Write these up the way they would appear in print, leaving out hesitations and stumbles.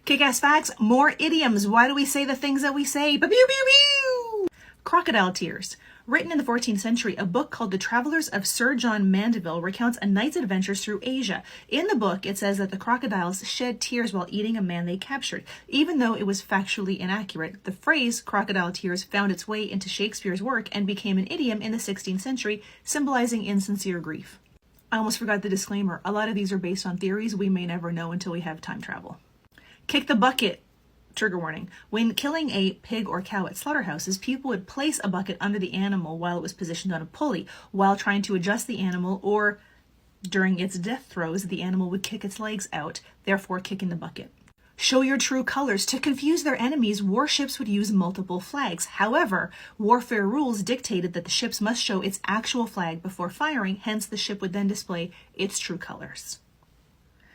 Kick-ass facts, more idioms. Why do we say the things that we say? Pew, pew, pew. Crocodile tears. Written in the 14th century, a book called The Travellers of Sir John Mandeville recounts a knight's adventures through Asia. In the book, it says that the crocodiles shed tears while eating a man they captured. Even though it was factually inaccurate, the phrase crocodile tears found its way into Shakespeare's work and became an idiom in the 16th century, symbolizing insincere grief. I almost forgot the disclaimer. A lot of these are based on theories we may never know until we have time travel. Kick the bucket. Trigger warning. When killing a pig or cow at slaughterhouses, people would place a bucket under the animal while it was positioned on a pulley. While trying to adjust the animal, or during its death throes, the animal would kick its legs out, therefore kicking the bucket. Show your true colors. To confuse their enemies, warships would use multiple flags. However, warfare rules dictated that the ships must show its actual flag before firing, hence the ship would then display its true colors.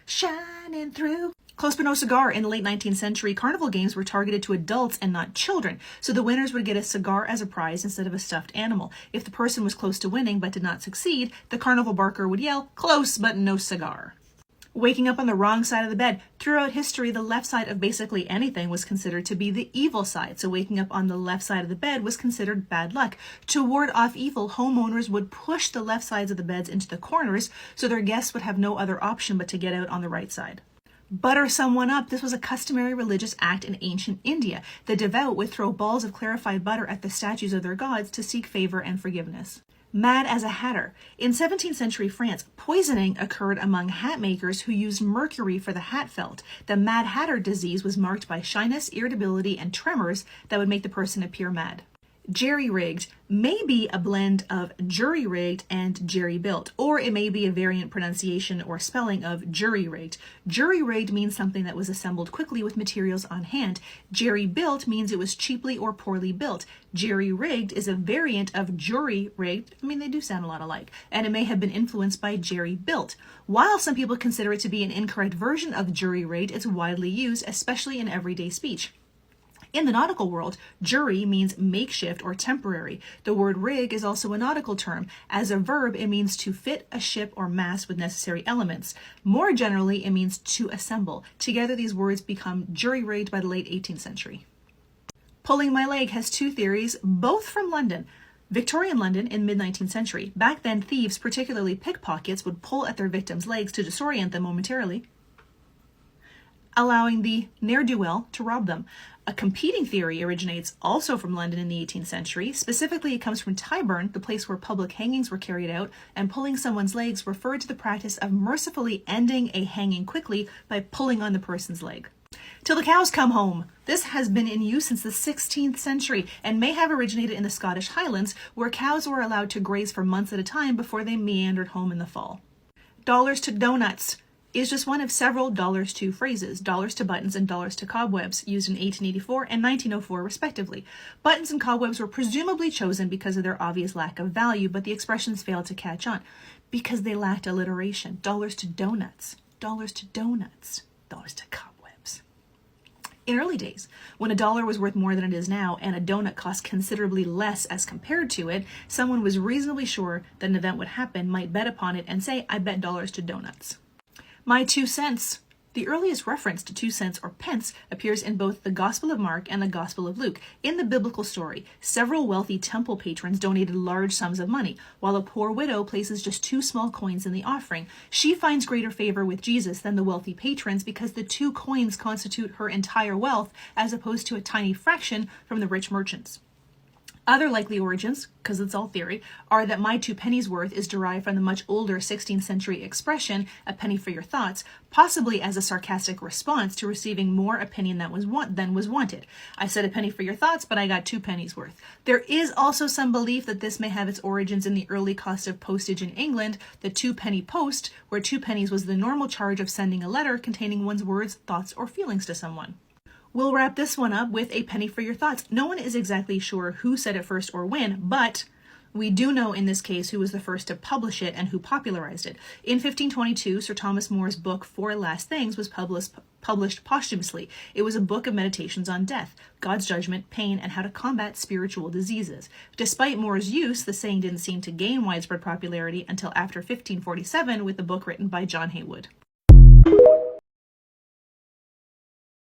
Shining through. Close but no cigar. In the late 19th century, carnival games were targeted to adults and not children, so the winners would get a cigar as a prize instead of a stuffed animal. If the person was close to winning but did not succeed, the carnival barker would yell, "Close but no cigar." Waking up on the wrong side of the bed. Throughout history, the left side of basically anything was considered to be the evil side, so waking up on the left side of the bed was considered bad luck. To ward off evil, homeowners would push the left sides of the beds into the corners so their guests would have no other option but to get out on the right side. Butter someone up. This was a customary religious act in ancient India. The devout would throw balls of clarified butter at the statues of their gods to seek favor and forgiveness. Mad as a hatter. In 17th century France, poisoning occurred among hat makers who used mercury for the hat felt. The Mad Hatter disease was marked by shyness, irritability, and tremors that would make the person appear mad. Jerry-rigged may be a blend of jury-rigged and jerry-built, or it may be a variant pronunciation or spelling of jury-rigged. Jury-rigged means something that was assembled quickly with materials on hand. Jerry-built means it was cheaply or poorly built. Jerry-rigged is a variant of jury-rigged. I mean, they do sound a lot alike, and it may have been influenced by jerry-built. While some people consider it to be an incorrect version of jury-rigged, it's widely used, especially in everyday speech. In the nautical world, jury means makeshift or temporary. The word rig is also a nautical term. As a verb, it means to fit a ship or mast with necessary elements. More generally, it means to assemble. Together, these words become jury-rigged by the late 18th century. Pulling my leg has two theories, both from London. Victorian London in mid-19th century. Back then, thieves, particularly pickpockets, would pull at their victims' legs to disorient them momentarily, allowing the ne'er-do-well to rob them. A competing theory originates also from London in the 18th century. Specifically, it comes from Tyburn, the place where public hangings were carried out, and pulling someone's legs referred to the practice of mercifully ending a hanging quickly by pulling on the person's leg. Till the cows come home. This has been in use since the 16th century and may have originated in the Scottish Highlands, where cows were allowed to graze for months at a time before they meandered home in the fall. Dollars to donuts is just one of several dollars to phrases, dollars to buttons and dollars to cobwebs, used in 1884 and 1904 respectively. Buttons and cobwebs were presumably chosen because of their obvious lack of value, but the expressions failed to catch on because they lacked alliteration. Dollars to donuts, dollars to donuts, dollars to cobwebs. In early days, when a dollar was worth more than it is now and a donut cost considerably less as compared to it, someone was reasonably sure that an event would happen, might bet upon it, and say, "I bet dollars to donuts." My 2 cents. The earliest reference to 2 cents or pence appears in both the Gospel of Mark and the Gospel of Luke. In the biblical story, several wealthy temple patrons donated large sums of money, while a poor widow places just 2 small coins in the offering. She finds greater favor with Jesus than the wealthy patrons because the 2 coins constitute her entire wealth as opposed to a tiny fraction from the rich merchants. Other likely origins, because it's all theory, are that my 2 pennies worth is derived from the much older 16th century expression, "a penny for your thoughts," possibly as a sarcastic response to receiving more opinion than was wanted. I said a penny for your thoughts, but I got 2 pennies worth. There is also some belief that this may have its origins in the early cost of postage in England, the 2-penny post, where 2 pennies was the normal charge of sending a letter containing one's words, thoughts, or feelings to someone. We'll wrap this one up with a penny for your thoughts. No one is exactly sure who said it first or when, but we do know in this case who was the first to publish it and who popularized it. In 1522, Sir Thomas More's book, Four Last Things, was published posthumously. It was a book of meditations on death, God's judgment, pain, and how to combat spiritual diseases. Despite More's use, the saying didn't seem to gain widespread popularity until after 1547 with the book written by John Haywood.